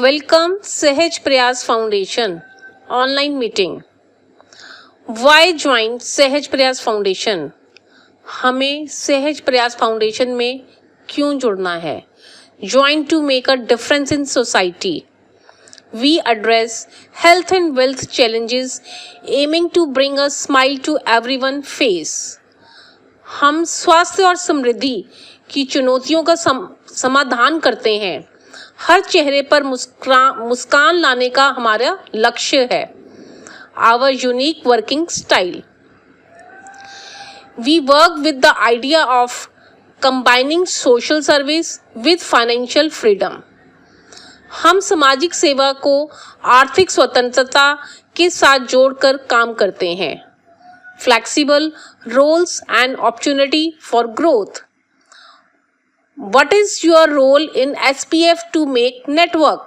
Welcome Sahaj Prayas Foundation online meeting. Why join सहज Prayas foundation? हमें सहज प्रयास फाउंडेशन में क्यों जुड़ना है? Join to make a difference in society. We address health and wealth challenges aiming to bring a smile to everyone's face. हम स्वास्थ्य और समृद्धि की चुनौतियों का समाधान करते हैं. हर चेहरे पर मुस्कान लाने का हमारा लक्ष्य है. Our unique working style. We work with the idea of combining social service with financial freedom. हम सामाजिक सेवा को आर्थिक स्वतंत्रता के साथ जोड़कर काम करते हैं. Flexible roles and opportunity for growth. What is your role in SPF to make network?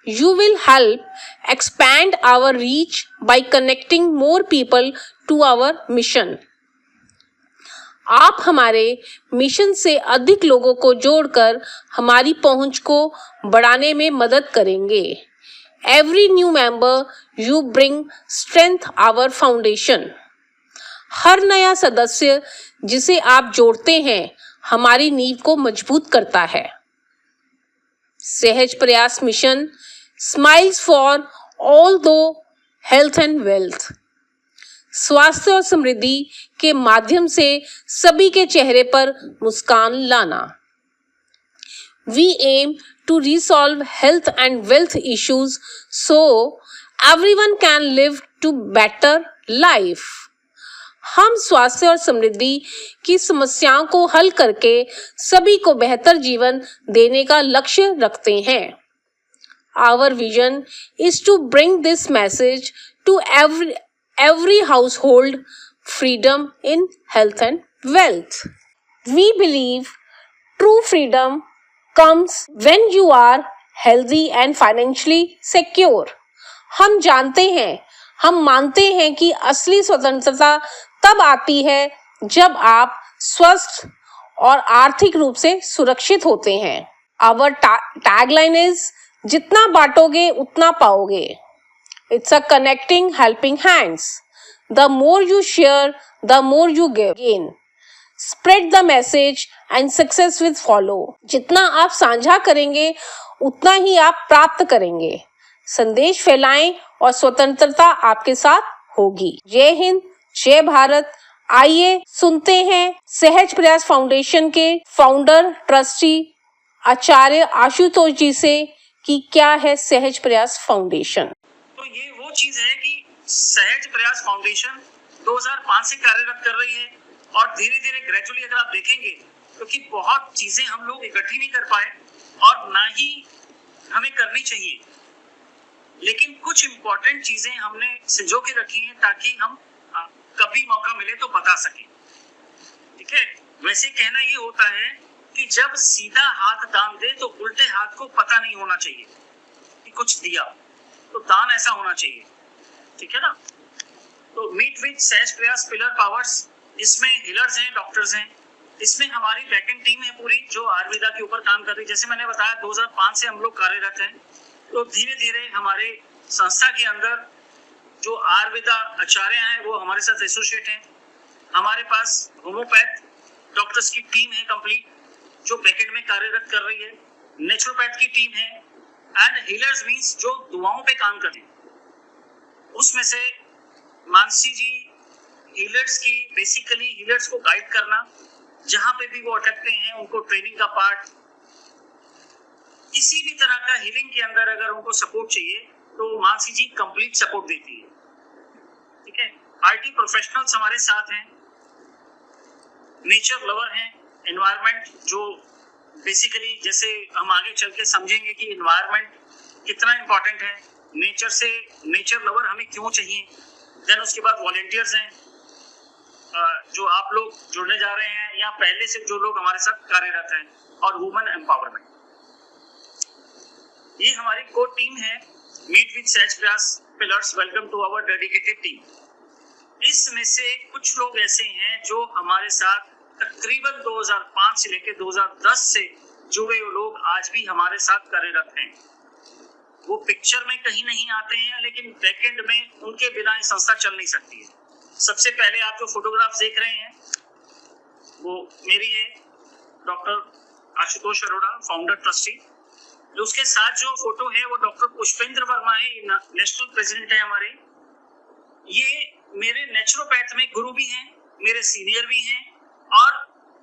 You will help expand our reach by connecting more people to our mission. आप हमारे मिशन से अधिक लोगों को जोड़कर हमारी पहुंच को बढ़ाने में मदद करेंगे. Every new member you bring strength our foundation. हर नया सदस्य जिसे आप जोड़ते हैं हमारी नींव को मजबूत करता है. सहज प्रयास मिशन स्माइल्स फॉर ऑल दो हेल्थ एंड वेल्थ. स्वास्थ्य और समृद्धि के माध्यम से सभी के चेहरे पर मुस्कान लाना. We aim to resolve health and wealth issues so everyone can live to better life. हम स्वास्थ्य और समृद्धि की समस्याओं को हल करके सभी को बेहतर जीवन देने का लक्ष्य रखते हैं. Our vision is to bring this message to every household, freedom in health and wealth. We believe true freedom comes when you are healthy and financially secure. हम जानते हैं, हम मानते हैं कि असली स्वतंत्रता तब आती है जब आप स्वस्थ और आर्थिक रूप से सुरक्षित होते हैं. Our tagline is जितना बांटोगे उतना पाओगे. It's a connecting helping hands. The more you share, the more you gain. Spread the message and success will follow. जितना आप साझा करेंगे उतना ही आप प्राप्त करेंगे. संदेश फैलाएं और स्वतंत्रता आपके साथ होगी. जय हिंद, जय भारत. आइए सुनते हैं सहज प्रयास फाउंडेशन के फाउंडर ट्रस्टी आचार्य आशुतोष जी से कि क्या है सहज प्रयास फाउंडेशन. तो ये वो चीज है कि सहज प्रयास फाउंडेशन 2005 से कार्यरत कर रही है और धीरे धीरे ग्रेजुअली अगर आप देखेंगे क्योंकि बहुत चीजें हम लोग इकट्ठी नहीं कर पाए और ना ही हमें करनी चाहिए, लेकिन कुछ इम्पोर्टेंट चीजें हमने संजो के रखी हैं ताकि हम कभी मौका मिले तो बता सके. ठीक है, वैसे कहना ये होता है कि जब सीधा हाथ दान दे तो उल्टे हाथ को पता नहीं होना चाहिए कि कुछ दिया, तो दान ऐसा होना चाहिए. ठीक है ना. तो मीट विद सहज प्रयास पिलर पावर्स, इसमें हीलर्स हैं, डॉक्टर्स हैं, इसमें हमारी बैकएंड टीम है पूरी जो आयुर्वेदा के ऊपर काम कर रही है. जैसे मैंने बताया 2005 से हम लोग कार्यरत हैं. तो धीरे धीरे हमारे संस्था के अंदर जो आयुर्वेदा आचार्य हैं वो हमारे साथ एसोसिएट हैं. हमारे पास होम्योपैथ डॉक्टर्स की टीम है कंप्लीट जो बैकएंड में कार्यरत कर रही है. नेचुरोपैथ की टीम है एंड हीलर्स मींस जो दुआओं पे काम करते हैं. उसमें से मानसी जी हीलर्स की बेसिकली हीलर्स को गाइड करना, जहां पे भी वो अटकते हैं उनको ट्रेनिंग का पार्ट, किसी भी तरह का हीलिंग के अंदर अगर उनको सपोर्ट चाहिए तो मानसी जी कंप्लीट सपोर्ट देती है. ठीक है. आईटी प्रोफेशनल्स हमारे साथ हैं, नेचर लवर हैं, एनवायरनमेंट जो बेसिकली जैसे हम आगे चल के समझेंगे कि एनवायरनमेंट कितना इंपॉर्टेंट है, नेचर से नेचर लवर हमें क्यों चाहिए. देन उसके बाद वॉलंटियर्स हैं जो आप लोग जुड़ने जा रहे हैं या पहले से जो लोग हमारे साथ कार्यरत हैं, और वुमेन एम्पावरमेंट. ये हमारी कोर टीम है meet with Sahaj Prayas pillars. Welcome to our dedicated team. इसमें से कुछ लोग ऐसे हैं जो हमारे साथ तकरीबन 2005 से लेकर 2010 से जुड़े हुए लोग आज भी हमारे साथ कार्यरत हैं. वो पिक्चर में कहीं नहीं आते हैं, लेकिन बैकएंड में उनके बिना ये संस्था चल नहीं सकती है। सबसे पहले आप जो फोटोग्राफ देख रहे हैं वो मेरी है, doctor Ashutosh Arora, founder trustee. उसके साथ जो फोटो है वो डॉक्टर पुष्पेंद्र वर्मा है, नेशनल प्रेसिडेंट है हमारे। ये मेरे नेचुरोपैथ में गुरु भी हैं, मेरे सीनियर भी हैं और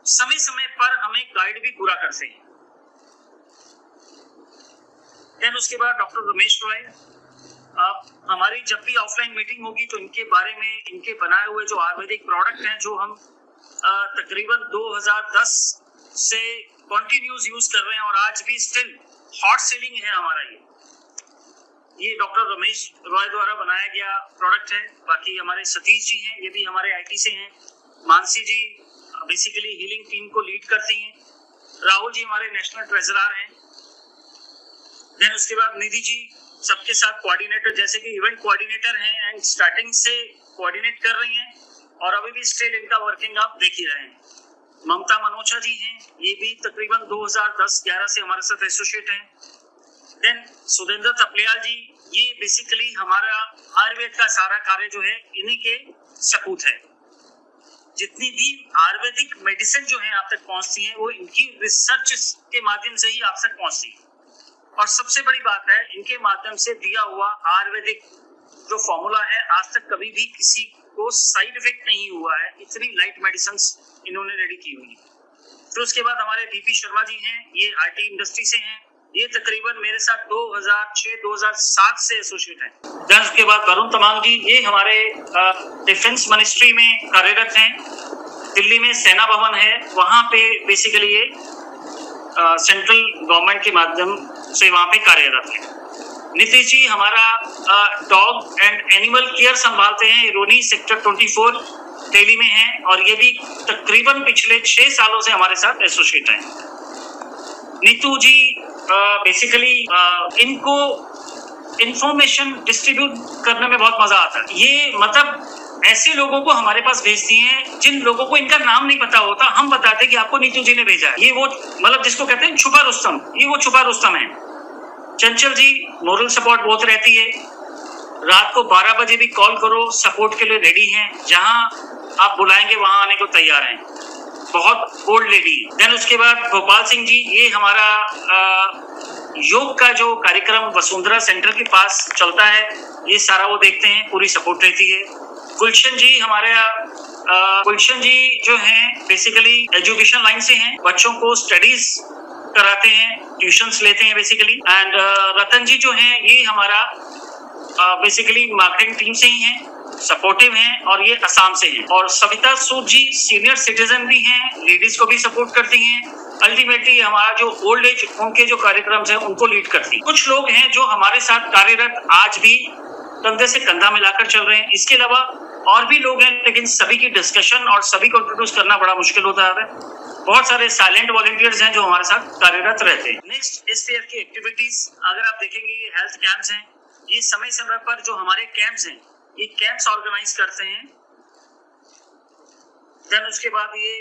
समय समय पर हमें गाइड भी पूरा करते हैं। देन उसके बाद डॉक्टर रमेश रॉय। हमारी जब भी ऑफलाइन मीटिंग होगी तो इनके बारे में, इनके बनाए हुए जो आयुर्वेदिक प्रोडक्ट हैं जो हम तकरीबन 2010 से कंटिन्यूस यूज कर रहे हैं और आज भी स्टिल हॉट सेलिंग है हमारा ये डॉक्टर रमेश रॉय द्वारा बनाया गया प्रोडक्ट है। बाकी हमारे सतीश जी हैं, ये भी हमारे आईटी से हैं। मानसी जी बेसिकली हीलिंग टीम को लीड करती हैं। राहुल जी हमारे नेशनल ट्रेजरर हैं। देन उसके बाद निधि जी सबके साथ कोऑर्डिनेटर, जैसे कि इवेंट कोऑर्डिनेटर हैं एंड स्टार्टिंग से कोऑर्डिनेट कर रही हैं और अभी भी स्टिल इनका वर्किंग आप देख ही रहे हैं। ममता मनोचा जी हैं, ये भी तकरीबन 2010-11 से हमारे साथ एसोसिएट हैं। देन सुरेंद्र थपलियाल जी, ये बेसिकली हमारा आयुर्वेद का सारा कार्य जो है इन्हीं के सपूत है। जितनी भी आयुर्वेदिक मेडिसिन जो है आप तक पहुंचती है वो इनकी रिसर्च के माध्यम से ही आप तक पहुंचती है। और सबसे बड़ी बात है, इनके माध्यम से दिया हुआ आयुर्वेदिक जो फॉर्मूला है आज तक कभी भी किसी को साइड इफेक्ट नहीं हुआ है। इतनी लाइट मेडिसिन इन्होंने रेडी की हुई है। फिर उसके बाद हमारे बीपी शर्मा जी हैं, ये आईटी इंडस्ट्री से हैं। ये तकरीबन मेरे साथ 2006-2007 से एसोसिएट हैं। देन उसके बाद वरुण तमांग जी, ये हमारे डिफेंस मिनिस्ट्री में कार्यरत हैं। दिल्ली में सेना भवन है, वहाँ पे बेसिकली ये सेंट्रल गवर्नमेंट के माध्यम से वहाँ पे कार्यरत है। नीतीश जी हमारा डॉग एंड एनिमल केयर संभालते हैं, रोनी सेक्टर 24 दिल्ली में हैं और ये भी तकरीबन पिछले 6 सालों से हमारे साथ एसोसिएट हैं। नीतू जी बेसिकली इनको इंफॉर्मेशन डिस्ट्रीब्यूट करने में बहुत मजा आता है। ये मतलब ऐसे लोगों को हमारे पास भेजती हैं जिन लोगों को इनका नाम नहीं पता होता, हम बताते कि आपको नीतू जी ने भेजा है। ये वो मतलब जिसको कहते हैं छुपा रुस्तम, ये वो छुपा रुस्तम है। चंचल जी मोरल सपोर्ट बहुत रहती है, रात को 12 बजे भी कॉल करो, सपोर्ट के लिए रेडी हैं। जहां आप बुलाएंगे वहां आने को तैयार हैं, बहुत ओल्ड लेडी। देन उसके बाद गोपाल सिंह जी, ये हमारा योग का जो कार्यक्रम वसुंधरा सेंटर के पास चलता है, ये सारा वो देखते हैं, पूरी सपोर्ट रहती है। गुलशन जी हमारे गुलशन जी जो हैं बेसिकली एजुकेशन लाइन से हैं, बच्चों को स्टडीज कराते हैं, ट्यूशंस लेते हैं बेसिकली। एंड रतन जी जो हैं ये हमारा बेसिकली मार्केटिंग टीम से ही हैं, सपोर्टिव हैं और ये असम से हैं। और सविता सूद जी सीनियर सिटीजन भी हैं, लेडीज को भी सपोर्ट करती हैं। अल्टीमेटली हमारा जो ओल्ड एज उनके जो कार्यक्रम है उनको लीड करती हैं। कुछ लोग हैं जो हमारे साथ कार्यरत आज भी कंधे से कंधा मिलाकर चल रहे हैं। इसके अलावा और भी लोग हैं, लेकिन सभी की डिस्कशन और सभी को इंट्रोड्यूस करना बड़ा मुश्किल होता है। बहुत सारे साइलेंट वॉलंटियर्स हैं जो हमारे साथ कार्यरत रहते हैं। नेक्स्ट इस ईयर की एक्टिविटीज अगर आप देखेंगे, ये हेल्थ कैंप्स हैं। ये समय समय पर जो हमारे कैंप्स हैं, ये कैंप्स ऑर्गेनाइज करते हैं। देन उसके बाद ये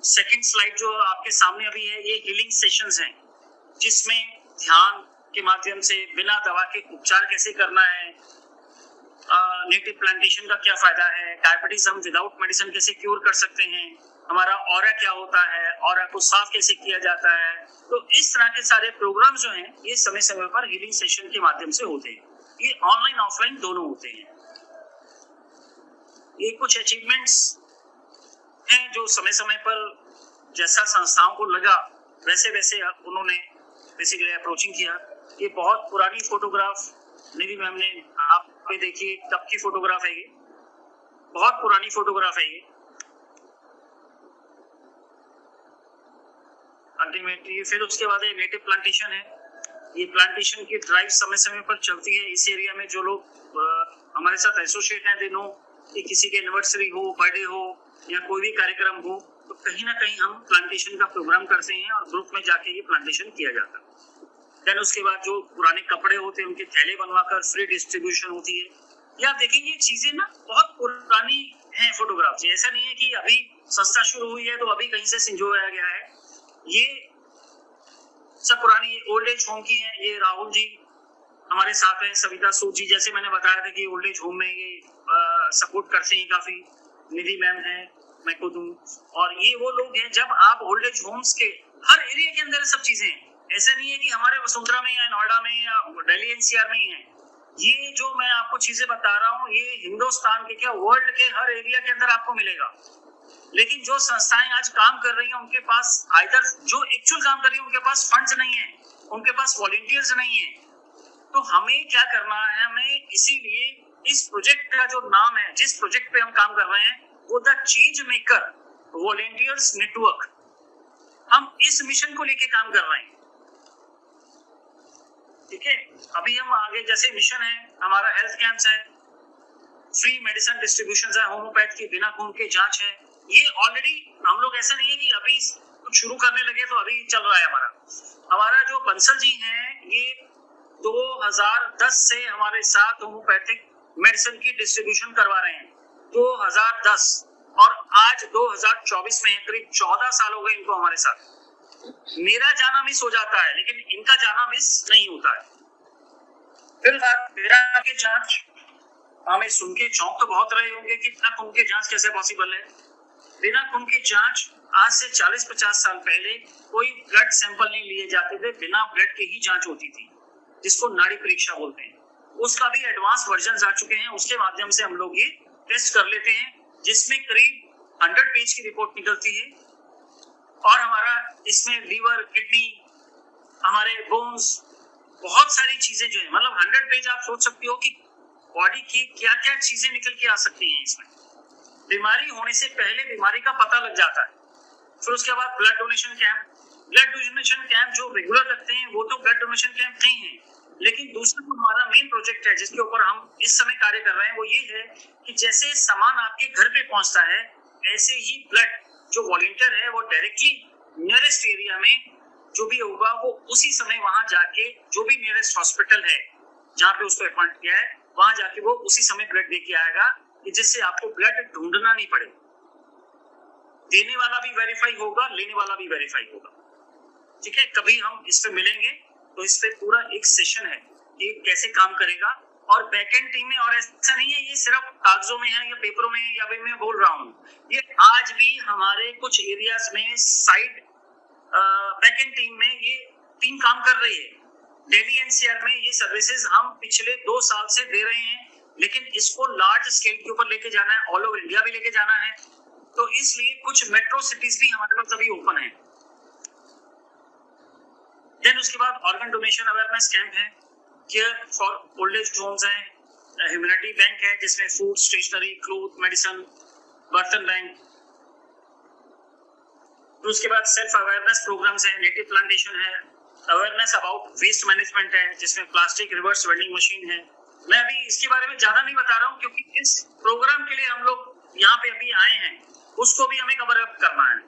सेकंड स्लाइड जो आपके सामने अभी है, ये हीलिंग सेशंस हैं, जिसमें ध्यान के माध्यम से बिना दवा के उपचार कैसे करना है, नेटिव प्लांटेशन का क्या फायदा है, डायबिटीज हम विदाउट मेडिसिन कैसे क्योर कर सकते हैं, हमारा ऑरा क्या होता है, ऑरा को साफ कैसे किया जाता है। तो इस तरह के सारे प्रोग्राम जो हैं ये समय समय पर हीलिंग सेशन के माध्यम से होते हैं। ये ऑनलाइन ऑफलाइन दोनों होते हैं। ये कुछ अचीवमेंट्स हैं जो समय समय पर जैसा संस्थाओं को लगा वैसे वैसे उन्होंने बेसिकली अप्रोचिंग किया। ये बहुत पुरानी फोटोग्राफ निधि मैम ने आप पे देखिए, कब की फोटोग्राफ है ये, बहुत पुरानी फोटोग्राफ है ये। अल्टीमेटली फिर उसके बाद ये नेटिव प्लांटेशन है। ये प्लांटेशन की ड्राइव समय समय पर चलती है। इस एरिया में जो लोग हमारे साथ एसोसिएट हैं, दे नो कि किसी के एनिवर्सरी हो, बर्थडे हो या कोई भी कार्यक्रम हो, तो कहीं ना कहीं हम प्लांटेशन का प्रोग्राम करते हैं और ग्रुप में जाके ये प्लांटेशन किया जाता है। देन उसके बाद जो पुराने कपड़े होते हैं उनके थैले बनवाकर फ्री डिस्ट्रीब्यूशन होती है। या आप देखेंगे ये चीजें ना बहुत पुरानी हैं फोटोग्राफ। ऐसा नहीं है कि अभी संस्था शुरू हुई है तो अभी कहीं से संजोया गया है। ये सब पुरानी ओल्ड एज होम की है। ये राहुल जी हमारे साथ हैं सविता सूद जी, जैसे मैंने बताया था कि ओल्ड एज होम में ये सपोर्ट करते हैं काफी। निधि मैम है, मैं खुद हूँ, और ये वो लोग हैं। जब आप ओल्ड एज होम्स के हर एरिया के अंदर सब चीजें हैं, ऐसा नहीं है कि हमारे वसुंधरा में या नोएडा में या दिल्ली एनसीआर में ही है। ये जो मैं आपको चीजें बता रहा हूँ, ये हिंदुस्तान के क्या वर्ल्ड के हर एरिया के अंदर आपको मिलेगा। लेकिन जो संस्थाएं आज काम कर रही हैं, उनके पास आइदर जो एक्चुअल काम कर रही है उनके पास फंड्स नहीं है, उनके पास वॉलंटियर्स नहीं है। तो हमें क्या करना है, हमें इसीलिए इस प्रोजेक्ट का जो नाम है, जिस प्रोजेक्ट पे हम काम कर रहे हैं, वो the change maker volunteers network, हम इस मिशन को लेके काम कर रहे हैं। ठीक है, अभी हम आगे जैसे मिशन है हमारा, हेल्थ कैंप्स है, फ्री मेडिसिन डिस्ट्रीब्यूशन है, होम्योपैथ की बिना खून के जांच है। ये ऑलरेडी हम लोग, ऐसा नहीं है कि अभी कुछ शुरू करने लगे तो अभी चल रहा है हमारा जो बंसल जी हैं, ये 2010 से हमारे साथ होम्योपैथिक मेडिसिन की डिस्ट्रीब्यूशन करवा रहे हैं। 2010 और आज 2024 में करीब 14 साल हो गए इनको हमारे साथ। मेरा जाना मिस हो जाता है, लेकिन इनका जाना मिस नहीं होता है। फिर बिना के जांच, हमें सुन के चौंक तो बहुत रहे होंगे कि बिना खून के जांच कैसे पॉसिबल है। बिना खून की जांच आज से 40-50 साल पहले कोई ब्लड सैंपल नहीं लिए जाते थे, बिना ब्लड के ही जांच होती थी, जिसको नाड़ी परीक्षा बोलते हैं। उसका भी एडवांस वर्जन आ चुके हैं, उसके माध्यम से हम लोग ये टेस्ट कर लेते हैं, जिसमें करीब 100 पेज की रिपोर्ट निकलती है। और हमारा इसमें लीवर, किडनी, हमारे बोन्स, बहुत सारी चीजें जो है, मतलब 100 पेज आप सोच सकते हो कि बॉडी की क्या क्या चीजें निकल के आ सकती हैं इसमें। बीमारी होने से पहले बीमारी का पता लग जाता है। फिर उसके बाद ब्लड डोनेशन कैंप जो रेगुलर लगते हैं, वो तो ब्लड डोनेशन कैंप नहीं है, लेकिन दूसरा जो हमारा मेन प्रोजेक्ट है जिसके ऊपर हम इस समय कार्य कर रहे हैं, वो ये है कि जैसे सामान आपके घर पे पहुंचता है, ऐसे ही ब्लड जो वॉलंटियर है वो डायरेक्टली नियरेस्ट एरिया में जो भी होगा, वो उसी समय वहां जाके, जो भी नियरेस्ट हॉस्पिटल है जहाँ पे उसको अपॉइंट किया है, वहां जाके वो उसी समय ब्लड दे के आएगा, कि जिससे आपको ब्लड ढूंढना नहीं पड़े। देने वाला भी वेरीफाई होगा, लेने वाला भी वेरीफाई होगा। ठीक है, कभी हम इस पे मिलेंगे तो इस पे पूरा एक सेशन है कि कैसे काम करेगा। और बैकएंड टीम में, और ऐसा नहीं है ये सिर्फ कागजों में है या पेपरों में है, या मैं बोल रहा हूँ, ये आज भी हमारे कुछ एरियाज में साइड बैकएंड टीम में ये टीम काम कर रही है। दिल्ली एनसीआर में ये सर्विसेज हम पिछले 2 साल से दे रहे हैं, लेकिन इसको लार्ज स्केल के ऊपर लेके जाना है, ऑल ओवर इंडिया भी लेके जाना है। तो इसलिए कुछ मेट्रो सिटीज भी हमारे पास अभी ओपन है। देन उसके बाद ऑर्गन डोनेशन अवेयरनेस कैंप है, care for old age homes है, ह्यूमैनिटी बैंक है जिसमें फूड, स्टेशनरी, क्लोथ, मेडिसिन, बर्तन बैंक। तो उसके बाद सेल्फ अवेयरनेस प्रोग्राम्स है, नेटिव प्लांटेशन है, अवेयरनेस अबाउट वेस्ट मैनेजमेंट है जिसमें प्लास्टिक रिवर्स वेंडिंग मशीन है। मैं अभी इसके बारे में ज्यादा नहीं बता रहा हूँ, क्योंकि इस प्रोग्राम के लिए हम लोग यहाँ पे अभी आए हैं, उसको भी हमें कवर अप करना है।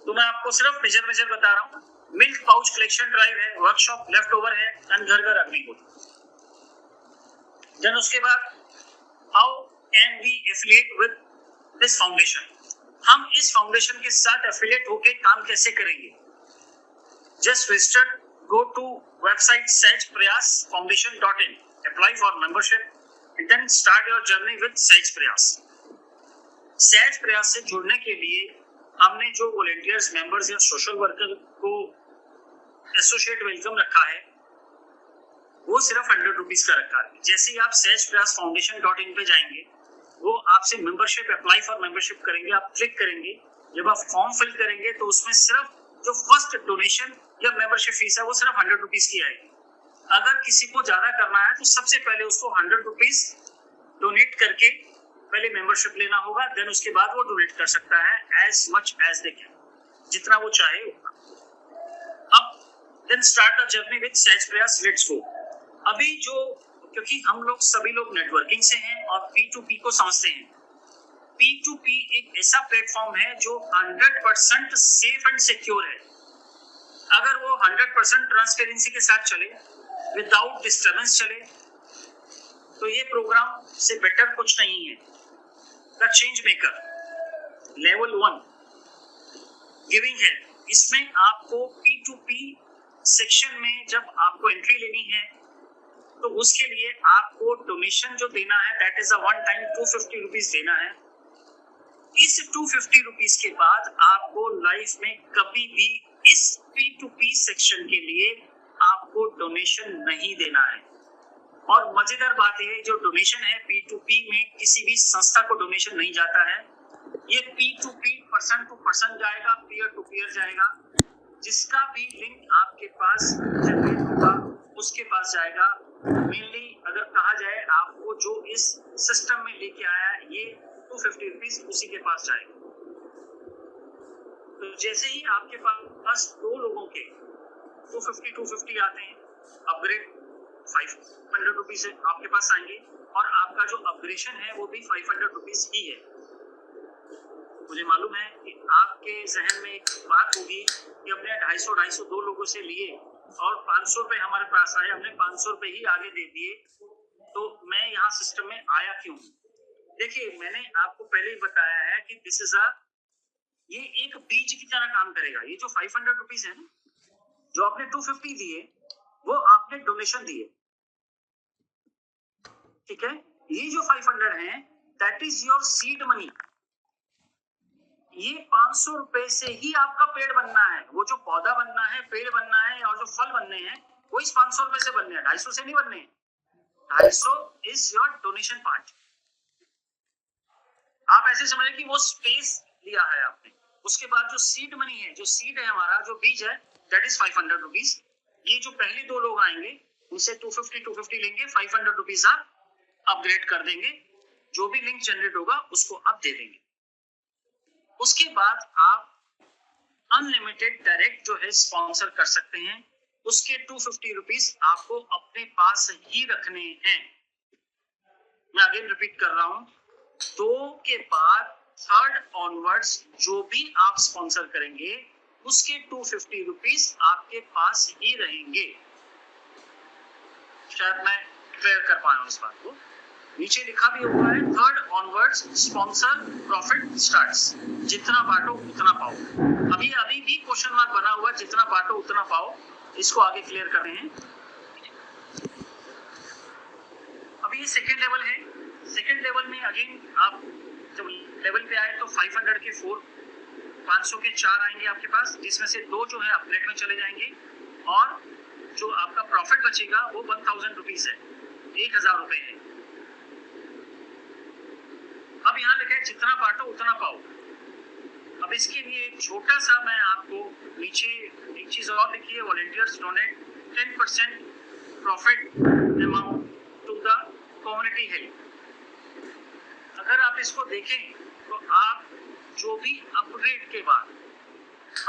तो मैं आपको सिर्फ मेजर बता रहा हूँ। मिल्क पाउच कलेक्शन ड्राइव है, वर्कशॉप लेफ्ट ओवर है, एंड घर घर अग्निहोत्र। देन उसके बाद how can we affiliate with this foundation, हम इस फाउंडेशन के साथ एफिलिएट होके काम कैसे करेंगे। Just register, go to website sahajprayasfoundation.in, apply for membership and then start your journey with सहज प्रयास। सहज प्रयास से जुड़ने के लिए हमने जो वॉलंटियर्स, मेंबर्स या सोशल वर्कर को एसोसिएट वेलकम रखा है, वो सिर्फ 100 रुपीज का रखा है। जैसे ही आप sahajprayasfoundation.in पे जाएंगे, वो आपसे मेंबरशिप, अप्लाई फॉर मेंबरशिप करेंगे, आप क्लिक करेंगे। जब आप फॉर्म फिल करेंगे तो उसमें सिर्फ जो फर्स्ट डोनेशन या मेंबरशिप फीस है वो सिर्फ 100 रुपीज की आएगी। अगर किसी को ज्यादा करना है तो सबसे पहले उसको 100 रुपीज डोनेट करके पहले मेंबरशिप लेना होगा, देन उसके बाद वो डोनेट कर सकता है as much as they can, जितना वो चाहे उतना। अब then start the journey with Sahaj Prayas, let's go. अभी जो, क्योंकि हम लोग सभी लोग नेटवर्किंग से हैं और P2P को समझते हैं। P2P एक ऐसा प्लेटफॉर्म है जो 100% सेफ एंड सिक्योर है। अगर वो 100% ट्रांसपेरेंसी के साथ चले, विदाउट डिस्टर्बेंस चले, तो ये प्रोग्राम से बेटर कुछ नहीं है। The change maker level 1 giving है, इसमें आपको P2P सेक्शन में जब आपको एंट्री लेनी है, तो उसके लिए आपको डोनेशन जो देना है that is a one time 250 rupees देना है। इस 250 रुपीज के बाद आपको लाइफ में कभी भी इस P2P सेक्शन के लिए आपको डोनेशन नहीं देना है। और मजेदार बात यह है, जो डोनेशन है P2P में किसी भी संस्था को डोनेशन नहीं जाता है, ये P2P पर्सन टू पर्सन जाएगा, पीयर टू पीयर जाएगा। जिसका भी लिंक आपके पास जनरेट होगा उसके पास जाएगा। मेनली अगर कहा जाए आपको जो इस सिस्टम में लेके आया ये 250 रुपीज उसी के पास जाएगा। तो जैसे ही आपके पास दो लोगों के 250 आते हैं, अपग्रेड 500 रुपीज आपके पास आएंगे और आपका जो अपग्रेडेशन है वो भी 500 रुपीज ही है। मुझे मालूम है कि आपके जहन में एक बात होगी कि हमने 250 दो लोगों से लिए और 500 रुपए हमारे पास आए, हमने 500 रुपए ही आगे दे दिए, तो मैं यहाँ सिस्टम में आया क्यों? देखिए, मैंने आपको पहले ही बताया है कि दिस इज ये एक बीज की तरह काम करेगा। ये जो 500 रुपीज है ना, जो आपने 250 दिए वो आपने डोनेशन दिए, ठीक है। ये जो 500 है that is your seed money. ये 500 रुपए से ही आपका पेड़ बनना है। वो जो पौधा बनना है, पेड़ बनना है और जो फल बनने हैं वो इस 500 रुपए से बनने हैं, 250 से नहीं बनने हैं। 250 इज योर डोनेशन पार्ट। आप ऐसे समझिए कि वो स्पेस लिया है आपने। उसके बाद जो सीड मनी है, जो सीड है हमारा, जो बीज है, दैट इज 500 रुपीज। ये जो पहले दो लोग आएंगे उनसे 250 लेंगे, 500 रुपीज आप अपग्रेड कर देंगे। जो भी लिंक जनरेट होगा उसको आप दे देंगे। उसके बाद आप अनलिमिटेड डायरेक्ट जो है स्पॉन्सर कर सकते हैं। उसके 250 रुपीज आपको अपने पास ही रखने हैं। मैं अगेन रिपीट कर रहा हूं, 2 के बाद 3rd ऑनवर्ड्स जो भी आप स्पॉन्सर करेंगे उसके 250 रुपीज आपके पास ही रहेंगे। शायद मैं क्लियर कर पाया इस बात को। नीचे लिखा भी हुआ है 3rd onwards sponsor profit starts. जितना बांटो उतना पाओ। अभी भी क्वेश्चन मार्क बना हुआ, जितना बांटो उतना पाओ। इसको आगे क्लियर कर रहे हैं। अभी ये सेकेंड लेवल है। सेकेंड लेवल में अगेन आप जब लेवल पे आए तो 500 के 4, 500 के 4 आएंगे आपके पास, जिसमें से 2 जो है अपग्रेड में चले जाएंगे और जो आपका प्रॉफिट बचेगा वो 1000 रुपीज है, 1000 रुपए है। अब यहाँ लिखा है जितना बांटो उतना पाओ। अब इसके लिए एक छोटा सा मैं आपको नीचे एक चीज और लिखी है, volunteers donate 10% profit amount to the community help. अगर आप इसको देखें तो आप जो भी अपग्रेड के बाद,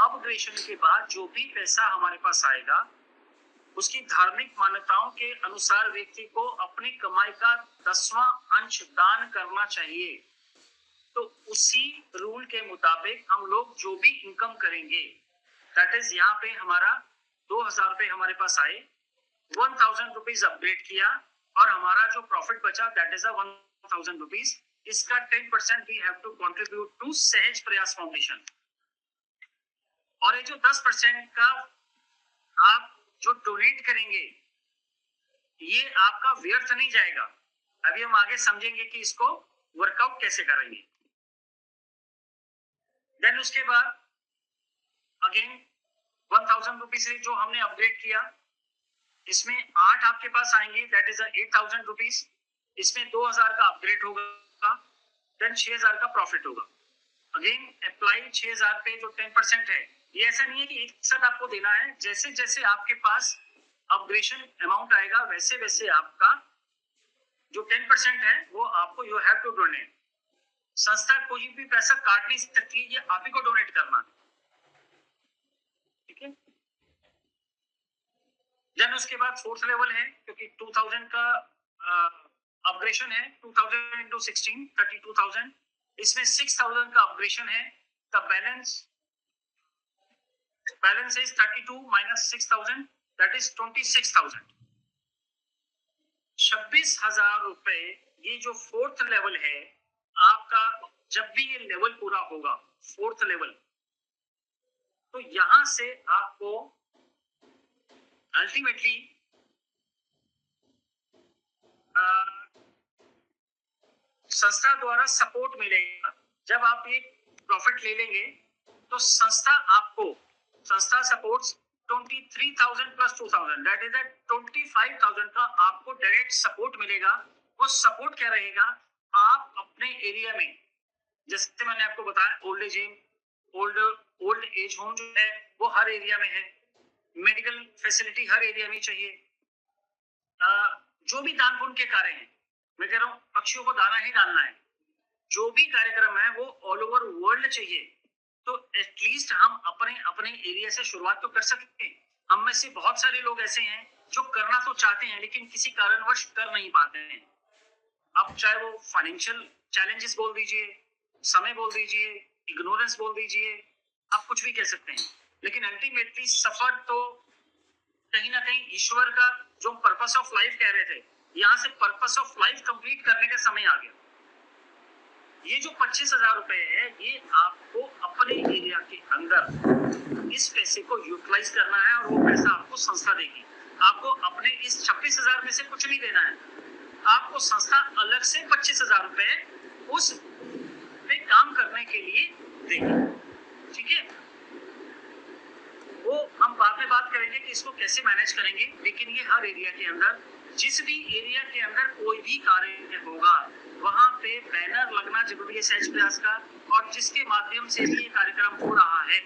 अपग्रेडेशन के बाद जो भी पैसा हमारे पास आएगा उसकी धार्मिक मान्यताओं के अनुसार व्यक्ति को अपनी कमाई का 10वां अंश दान करना चाहिए। तो उसी रूल के मुताबिक हम लोग जो भी इनकम करेंगे, दैट इज यहाँ पे हमारा 2000 रुपए हमारे पास आए, 1000 रुपीज अपग्रेड किया और हमारा जो प्रॉफिट बचा दैट इज 1000 रुपीज। इसका 10% we have to contribute to Sahaj Prayas foundation. और ये जो 10% का आप जो डोनेट करेंगे ये आपका व्यर्थ नहीं जाएगा। अभी हम आगे समझेंगे कि इसको वर्कआउट कैसे करेंगे। देन उसके बाद अगेन 1000 रुपीज से जो हमने अपग्रेड किया, इसमें 8 आपके पास आएंगे, दैट इज 8000 रुपीज। इसमें 2000 का अपग्रेड होगा, देन 6000 का प्रॉफिट होगा। अगेन अप्लाई 6000 पे जो 10% है, ये ऐसा नहीं है कि एक साथ आपको देना है। जैसे जैसे आपके पास अपग्रेडेशन अमाउंट आएगा वैसे वैसे आपका जो 10% है वो आपको यू हैव टू डोनेट। संस्था कोई भी पैसा काट नहीं सकती, ये आप ही को डोनेट करना, ठीक है। देन उसके बाद 4th लेवल है, क्योंकि 2000 का अपग्रेडेशन है, 2000 into 16 32,000। इसमें 6000 का अपग्रेडेशन है। The balance is 32 minus 6000, that is 26,000। 26,000 रुपए ये जो 4th लेवल है आपका। जब भी ये लेवल पूरा होगा 4th लेवल, तो यहां से आपको अल्टीमेटली संस्था द्वारा सपोर्ट मिलेगा। जब आप ये प्रॉफिट ले लेंगे तो संस्था सपोर्ट्स 23,000 प्लस 2,000 दैट इज 25,000 का आपको डायरेक्ट सपोर्ट मिलेगा। वो सपोर्ट क्या रहेगा, आप अपने एरिया में, जैसे मैंने आपको बताया, ओल्ड एज होम जो है वो हर एरिया में है, मेडिकल फैसिलिटी हर एरिया में चाहिए। जो भी दान पुण्य के कार्य हैं, मैं कह रहा हूँ पक्षियों को दाना ही डालना है, जो भी कार्यक्रम है वो ऑल ओवर वर्ल्ड चाहिए। तो एटलीस्ट हम अपने अपने एरिया से शुरुआत तो कर सकते हैं। हम में से बहुत सारे लोग ऐसे हैं जो करना तो चाहते हैं लेकिन किसी कारणवश कर नहीं पाते हैं। अब चाहे वो फाइनेंशियल चैलेंजेस बोल दीजिए, समय बोल दीजिए, इग्नोरेंस बोल दीजिए, आप कुछ भी कह सकते हैं, लेकिन अल्टीमेटली सफर तो कहीं ना कहीं ईश्वर का जो पर्पस ऑफ लाइफ कह रहे थे, यहाँ से पर्पस ऑफ लाइफ कंप्लीट करने का समय आ गया। ये जो 25,000 रुपए है, ये आपको अपने एरिया के अंदर इस पैसे को यूटिलाइज करना है और वो पैसा आपको संस्था देगी। आपको अपने इस 26,000 में से कुछ नहीं देना है, आपको संस्था अलग से 25,000 रुपए उस पे काम करने के लिए देगी। ठीक है, वो हम बाद में बात करेंगे कि इसको कैसे मैनेज करेंगे, लेकिन ये हर एरिया के अंदर, जिस भी एरिया के अंदर कोई भी कार्य होगा वहां पे बैनर लगना जरूरी है सहज प्रयास का, और जिसके माध्यम से भी ये कार्यक्रम हो रहा है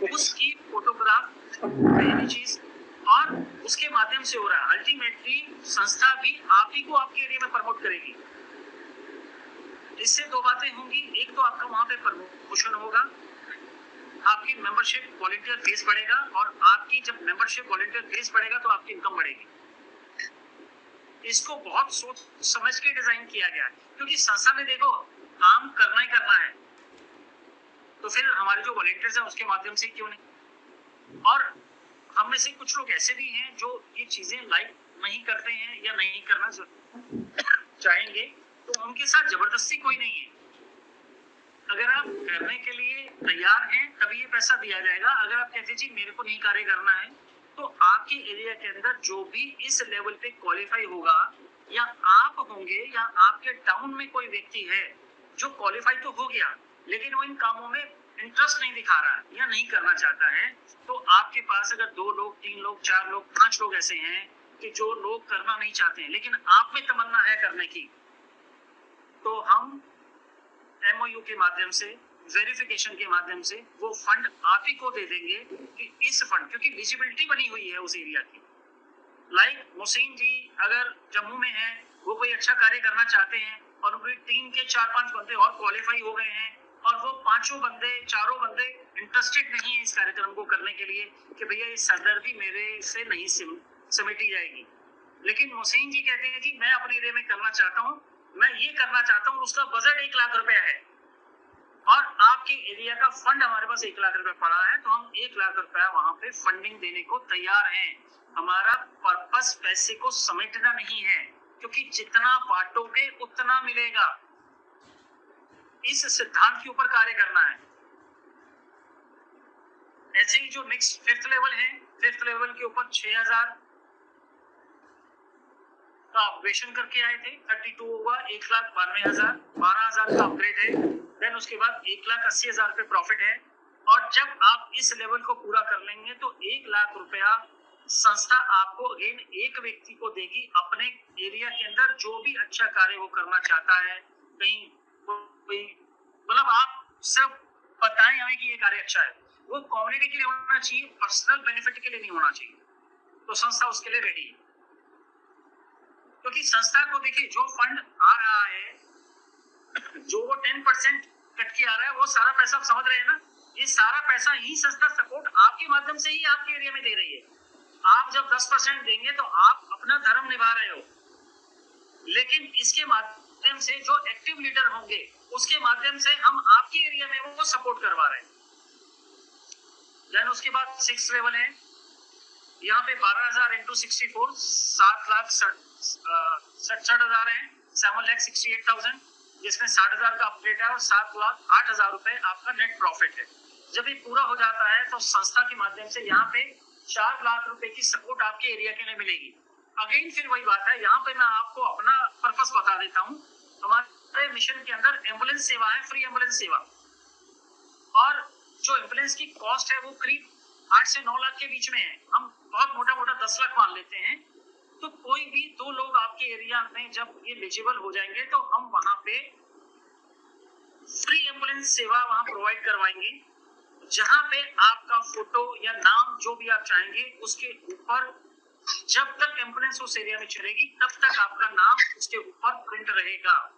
उसकी फोटोग्राफ पहली चीज, और उसके माध्यम से हो रहा है। अल्टीमेटली संस्था भी आप ही को आपके एरिया में प्रमोट करेगी। इससे दो बातें होंगी, एक तो आपका वहां पे प्रमोशन होगा, आपकी मेंबरशिप वॉलंटियर बेस बढ़ेगा, और आपकी जब मेंबरशिप वॉलंटियर बेस बढ़ेगा तो आपकी इनकम बढ़ेगी। इसको बहुत सोच समझ के डिजाइन किया गया है, क्योंकि संस्था में देखो काम करना ही करना है, तो फिर हमारे जो वॉलंटियर्स हैं उसके माध्यम से क्यों नहीं। और हम में से कुछ लोग ऐसे भी हैं जो ये चीजें लाइक नहीं करते हैं या नहीं करना चाहेंगे, तो उनके साथ जबरदस्ती कोई नहीं है। अगर आप करने के लिए तैयार हैं तभी ये पैसा दिया जाएगा। अगर आप कहते जी मेरे को नहीं कार्य करना है, तो आपके एरिया के अंदर जो भी इस लेवल पे क्वालिफाई होगा, या आप होंगे या आपके टाउन में कोई व्यक्ति है जो क्वालिफाई तो हो गया लेकिन वो इन कामों में इंटरेस्ट नहीं दिखा रहा है या नहीं करना चाहता है, तो आपके पास अगर 2 लोग 3 लोग 4 लोग 5 लोग ऐसे हैं कि जो लोग करना नहीं चाहते हैं लेकिन आप में तमन्ना है करने की, तो हम MOU के माध्यम से, वेरिफिकेशन के माध्यम से वो फंड आप ही को दे देंगे कि इस फंड, क्योंकि विजिबिलिटी बनी हुई है उस एरिया की। लाइक मोहसिन जी अगर जम्मू में हैं, वो कोई अच्छा कार्य करना चाहते हैं और उनकी टीम के 4-5 बंदे और क्वालिफाई हो गए हैं और वो 4 बंदे इंटरेस्टेड नहीं है इस कार्यक्रम को करने के लिए कि भैया ये सरदर्दी मेरे से नहीं समेटी जाएगी, लेकिन मोहसिन जी कहते हैं जी मैं अपने एरिया में करना चाहता हूँ, मैं ये करना चाहता हूँ, उसका बजट 1 लाख रुपया है और आपके एरिया का फंड हमारे पास 1 लाख रुपए पड़ा है, तो हम 1 लाख रुपया वहां पे फंडिंग देने को तैयार हैं। हमारा पर्पस पैसे को समेटना नहीं है, क्योंकि जितना बांटोगे उतना मिलेगा, इस सिद्धांत के ऊपर कार्य करना है। ऐसे ही जो नेक्स्ट 5th लेवल है, 5th लेवल के ऊपर 6,000 का ऑपरेशन करके आए थे, 32 होगा 1,92,000, 12,000 का अपग्रेड है, देन उसके बाद 1,80,000 पे प्रॉफिट है। और जब आप इस लेवल को पूरा कर लेंगे तो 1 लाख रुपया संस्था आपको अगेन एक व्यक्ति को देगी अपने एरिया के अंदर, जो भी अच्छा कार्य वो करना चाहता है। कहीं कोई मतलब आप सिर्फ बताएं हमें कि ये कार्य अच्छा है, वो कम्युनिटी के लिए होना चाहिए, पर्सनल बेनिफिट के लिए नहीं होना चाहिए, तो संस्था उसके लिए रेडी है। क्योंकि संस्था को देखिए जो फंड आ रहा है, जो वो 10% कट के आ रहा है, वो सारा पैसा आप समझ रहे हैं ना, ये सारा पैसा ही संस्था सपोर्ट आपके माध्यम से ही आपके एरिया में दे रही है। आप जब 10% देंगे तो आप अपना धर्म निभा रहे हो, लेकिन इसके माध्यम से जो एक्टिव लीडर होंगे उसके माध्यम से हम आपके एरिया में वो सपोर्ट करवा रहे हैं। देन उसके बाद 6th लेवल है, यहाँ पे 12,000 इंटू 64 7,67,000 है, 7,68,000, जिसमें 60,000 का अपडेट है और 7,08,000 रुपए आपका नेट प्रॉफिट है। जब ये पूरा हो जाता है तो संस्था के माध्यम से यहाँ पे 4 लाख रुपए की सपोर्ट आपके एरिया के लिए मिलेगी। अगेन फिर वही बात है, यहाँ पे मैं आपको अपना पर्पस बता देता हूँ। हमारे मिशन के अंदर एम्बुलेंस सेवा है, फ्री एम्बुलेंस सेवा, और जो एम्बुलेंस की कॉस्ट है वो करीब 8 से 9 लाख के बीच में है। हम बहुत मोटा 10 लाख मान लेते हैं। तो कोई भी 2 लोग आपके एरिया में जब ये एलिजिबल हो जाएंगे तो हम वहां पे फ्री एम्बुलेंस सेवा वहां प्रोवाइड करवाएंगे, जहां पे आपका फोटो या नाम जो भी आप चाहेंगे उसके ऊपर, जब तक एम्बुलेंस उस एरिया में चलेगी तब तक आपका नाम उसके ऊपर प्रिंट रहेगा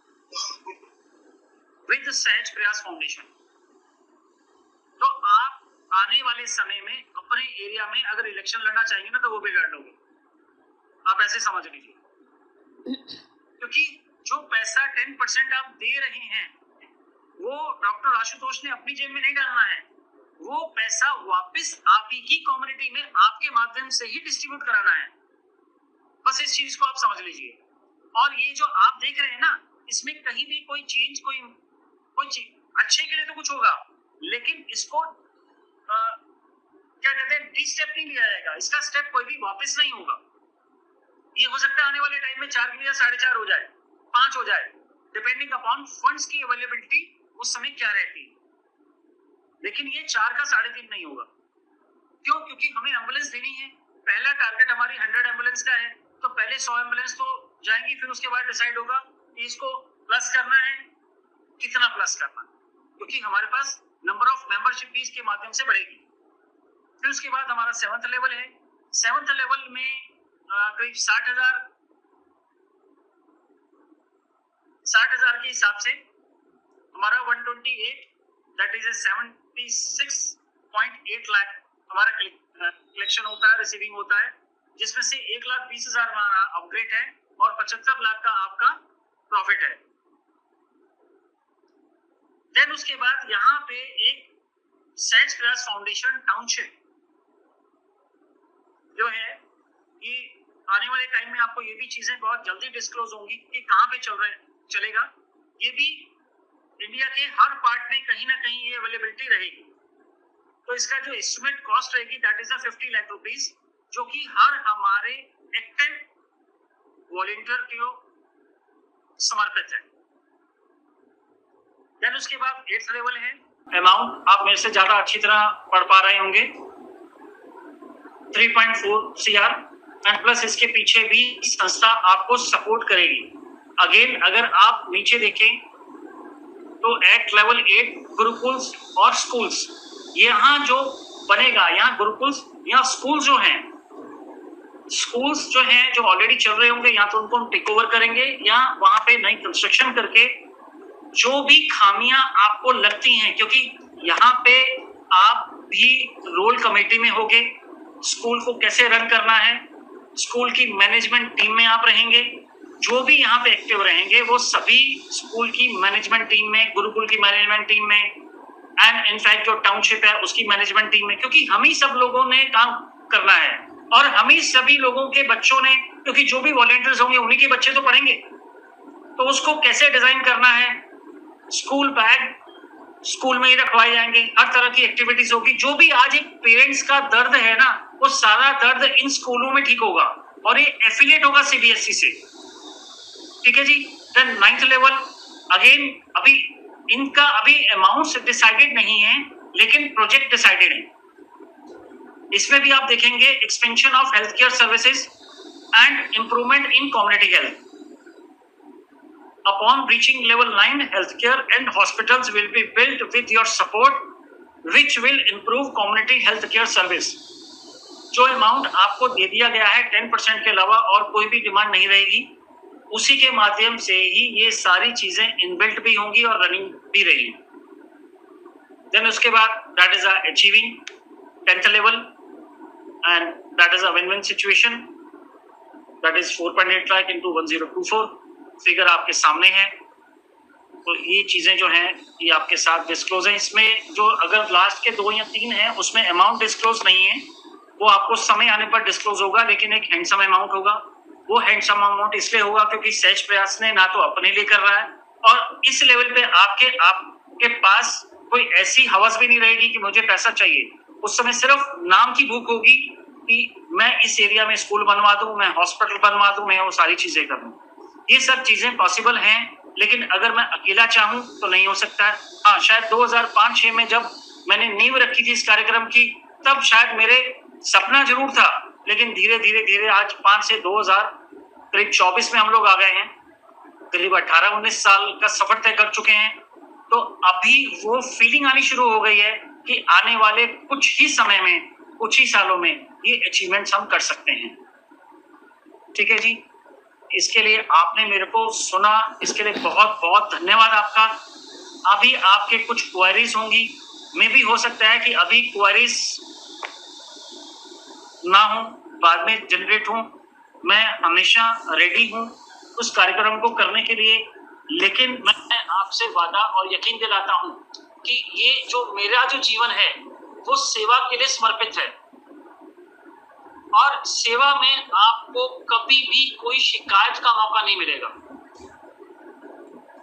विद सहज प्रयास फाउंडेशन। तो आप आने वाले समय में अपने एरिया में अगर इलेक्शन लड़ना चाहेंगे ना तो वो भी लड़ लोगे, आप ऐसे समझ लीजिए। क्योंकि जो पैसा 10% आप दे रहे हैं वो डॉक्टर आशुतोष ने अपनी जेब में नहीं डालना है, वो पैसा वापस आप ही की कम्युनिटी में आपके माध्यम से ही डिस्ट्रीब्यूट कराना है। बस इस चीज को आप समझ लीजिए। और ये जो आप देख रहे हैं ना, इसमें कहीं भी कोई चेंज, कोई अच्छे के लिए तो कुछ होगा, लेकिन इसको क्या कहते हैं, डी स्टेप नहीं लिया जाएगा, इसका स्टेप कोई भी वापस नहीं होगा। ये हो सकता है आने वाले टाइम में 4 की या 4.5 हो जाए, 5 हो जाए, डिपेंडिंग अपॉन फंड्स की अवेलेबिलिटी उस समय क्या रहती है, लेकिन ये 4 का 3.5 नहीं होगा। क्यों? क्योंकि हमें एम्बुलेंस देनी है। पहला टारगेट हमारी 100 एम्बुलेंस का है, तो पहले 100 एम्बुलेंस तो जाएंगी, फिर उसके बाद डिसाइड होगा कि इसको प्लस करना है, कितना प्लस करना है, क्योंकि हमारे पास नंबर ऑफ मेंबरशिप भी इसके माध्यम से बढ़ेगी। फिर उसके बाद हमारा 7th लेवल है। 7th लेवल में करीब 60,000 के हिसाब से हमारा 128 दैट इज 76.8 लाख हमारा कलेक्शन होता है, रिसीविंग होता है, जिसमें से 1,20,000 हमारा अपग्रेड है और 75 लाख का आपका प्रॉफिट है। देन उसके बाद यहाँ पे एक सहज प्रयास फाउंडेशन टाउनशिप जो है, ये आने वाले टाइम में आपको ये भी चीजें बहुत जल्दी डिस्क्लोज होंगी कि कहाँ पे चलेगा। ये भी इंडिया के हर पार्ट में कहीं ना कहीं ये अवेलेबिलिटी रहेगी। तो इसका जो एस्टिमेट कॉस्ट रहेगी दैट इज 50 लाख रुपीस, जो कि हर हमारे एक्टिव वॉलंटियर को समर्पित है। देन उसके बाद 8th लेवल है। अमाउंट आप मेरे से ज्यादा अच्छी तरह पढ़ पा रहे होंगे, 3.4 CR, एंड प्लस इसके पीछे भी संस्था आपको सपोर्ट करेगी। अगेन अगर आप नीचे देखें तो एट लेवल 8 गुरुकुल्स और स्कूल्स, यहाँ जो बनेगा, यहाँ गुरुकुल्स, यहाँ स्कूल्स जो हैं जो ऑलरेडी चल रहे होंगे, या तो उनको हम टेक ओवर करेंगे या वहां पे नई कंस्ट्रक्शन करके जो भी खामियां आपको लगती हैं, क्योंकि यहाँ पे आप भी रोल कमेटी में होगे, स्कूल को कैसे रन करना है, स्कूल की मैनेजमेंट टीम में आप रहेंगे, जो भी यहाँ पे एक्टिव रहेंगे वो सभी स्कूल की मैनेजमेंट टीम में, गुरुकुल की मैनेजमेंट टीम में, एंड इनफैक्ट जो टाउनशिप है उसकी मैनेजमेंट टीम में, क्योंकि हम ही सब लोगों ने काम करना है और हम ही सभी लोगों के बच्चों ने, क्योंकि जो भी वॉलंटियर्स होंगे उन्हीं के बच्चे तो पढ़ेंगे, तो उसको कैसे डिजाइन करना है। स्कूल बैग स्कूल में ही रखवाए जाएंगे, हर तरह की एक्टिविटीज होगी। जो भी आज एक पेरेंट्स का दर्द है ना, वो सारा दर्द इन स्कूलों में ठीक होगा और ये एफिलिएट होगा CBSE से। ठीक है जी। देन 9th लेवल, अगेन अभी इनका अभी अमाउंट्स डिसाइडेड नहीं है, लेकिन प्रोजेक्ट डिसाइडेड है। इसमें भी आप देखेंगे expansion of health care services and improvement in community health. Upon reaching level 9, healthcare and hospitals will be built with your support, which will improve community healthcare service. जो amount आपको दे दिया गया है 10% के अलावा और कोई भी डिमांड नहीं रहेगी, उसी के माध्यम से ही ये सारी चीजें इनबिल्ट भी होंगी और रनिंग भी रहेगी। देन उसके बाद that is achieving 10th level and that is a win win situation, that is 4.8 lakh into 1024 figure आपके सामने है। तो ये चीजें जो हैं ये आपके साथ डिस्क्लोज है। इसमें जो अगर लास्ट के 2 या 3 है उसमें अमाउंट डिस्क्लोज नहीं है, वो आपको समय आने पर डिस्क्लोज होगा, लेकिन एक हैंडसम अमाउंट होगा। वो हैंडसम अमाउंट इसलिए होगा क्योंकि सहज प्रयास ने ना तो अपने लिए कर रहा है, और इस लेवल पे आपके पास कोई ऐसी हवस भी नहीं रहेगी कि मुझे पैसा चाहिए। उस समय सिर्फ नाम की भूख होगी कि मैं इस एरिया में स्कूल बनवा दूं, मैं हॉस्पिटल बनवा दूं, मैं वो सारी चीजें कर दूं। ये सब चीजें पॉसिबल हैं, लेकिन अगर मैं अकेला चाहूं तो नहीं हो सकता है। हाँ, शायद 2005-6 में जब मैंने नींव रखी थी इस कार्यक्रम की, तब शायद मेरे सपना जरूर था, लेकिन धीरे धीरे धीरे आज 5 से 2024 में हम लोग आ गए हैं, करीब 18-19 साल का सफर तय कर चुके हैं। तो अभी वो फीलिंग आनी शुरू हो गई है कि आने वाले कुछ ही समय में, कुछ ही सालों में ये अचीवमेंट्स हम कर सकते हैं। ठीक है जी, इसके लिए आपने मेरे को सुना, इसके लिए बहुत बहुत धन्यवाद आपका। अभी आपके कुछ क्वेरीज होंगी, मे भी हो सकता है कि अभी क्वेरीज ना हो, बाद में जनरेट हो। मैं हमेशा रेडी हूँ उस कार्यक्रम को करने के लिए, लेकिन मैं आपसे वादा और यकीन दिलाता हूँ कि ये जो मेरा जो जीवन है वो सेवा के लिए समर्पित है, और सेवा में आपको कभी भी कोई शिकायत का मौका नहीं मिलेगा।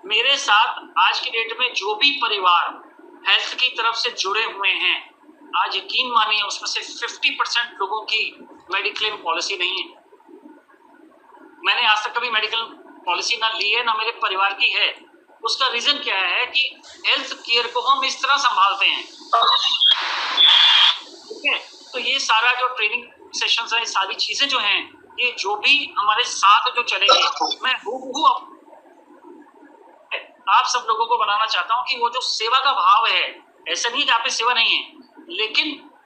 मेरे साथ आज की डेट में जो भी परिवार हेल्थ की तरफ से जुड़े हुए हैं, आज यकीन मानिए उसमें से 50% लोगों की मेडिक्लेम पॉलिसी नहीं है। मैंने आज तक कभी मेडिकल पॉलिसी ना ली है, ना मेरे परिवार की है। उसका रीजन क्या है कि हेल्थ केयर को हम इस तरह संभालते हैं। ठीक है, तो ये सारा जो ट्रेनिंग सेशंस है, सारी चीजें जो हैं, ये जो भी हमारे साथ जो चलेंगे, मैं हूबहू आप सब लोगों को बनाना चाहता हूँ कि वो जो सेवा का भाव है, ऐसा नहीं कि आप में सेवा नहीं है, लेकिन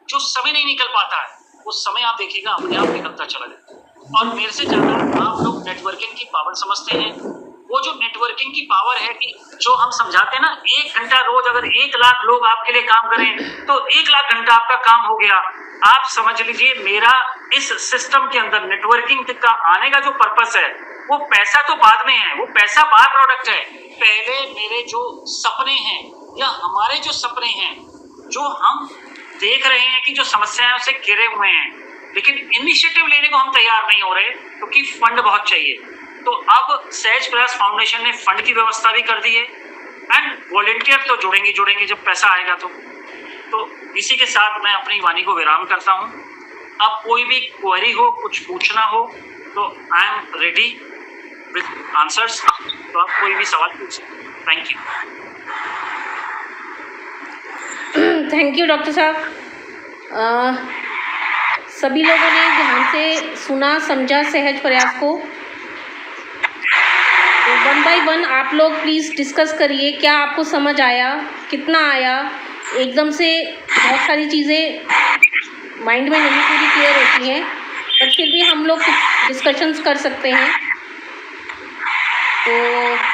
जो समय नहीं निकल पाता है, वो समय आप देखिएगा अपने आप निकलता चला जाए। और मेरे से ज्यादा आप लोग नेटवर्किंग की पावर समझते हैं। वो जो नेटवर्किंग की पावर है कि जो हम समझाते हैं ना, 1 घंटा रोज अगर 1 लाख लोग आपके लिए काम करें तो 1 लाख घंटा आपका काम हो गया। आप समझ लीजिए, मेरा इस सिस्टम के अंदर नेटवर्किंग का आने का जो पर्पस है, वो पैसा तो बाद में है, वो पैसा बाय प्रोडक्ट है। पहले मेरे जो सपने हैं या हमारे जो सपने हैं, जो हम देख रहे हैं कि जो समस्याएं उससे घिरे हुए हैं, लेकिन इनिशिएटिव लेने को हम तैयार नहीं हो रहे क्योंकि फंड बहुत चाहिए। तो अब सहज प्रयास फाउंडेशन ने फंड की व्यवस्था भी कर दी है, एंड वॉलेंटियर तो जुड़ेंगे जब पैसा आएगा। तो इसी के साथ मैं अपनी वाणी को विराम करता हूँ। अब कोई भी क्वेरी हो, कुछ पूछना हो, तो I am ready with answers. तो आप कोई भी सवाल पूछ सकते हैं। Thank you. Thank you doctor साहब। सभी लोगों ने ध्यान से सुना, समझा सहज प्रयास को। तो 1 बाय 1 आप लोग प्लीज़ डिस्कस करिए, क्या आपको समझ आया, कितना आया। एकदम से बहुत सारी चीज़ें माइंड में नहीं पूरी क्लियर होती हैं, बट फिर भी हम लोग कुछ डिस्कशंस कर सकते हैं। तो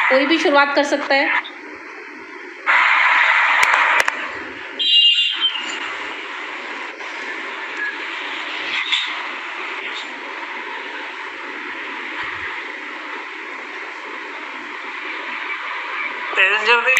कोई भी शुरुआत कर सकता है। जल्दी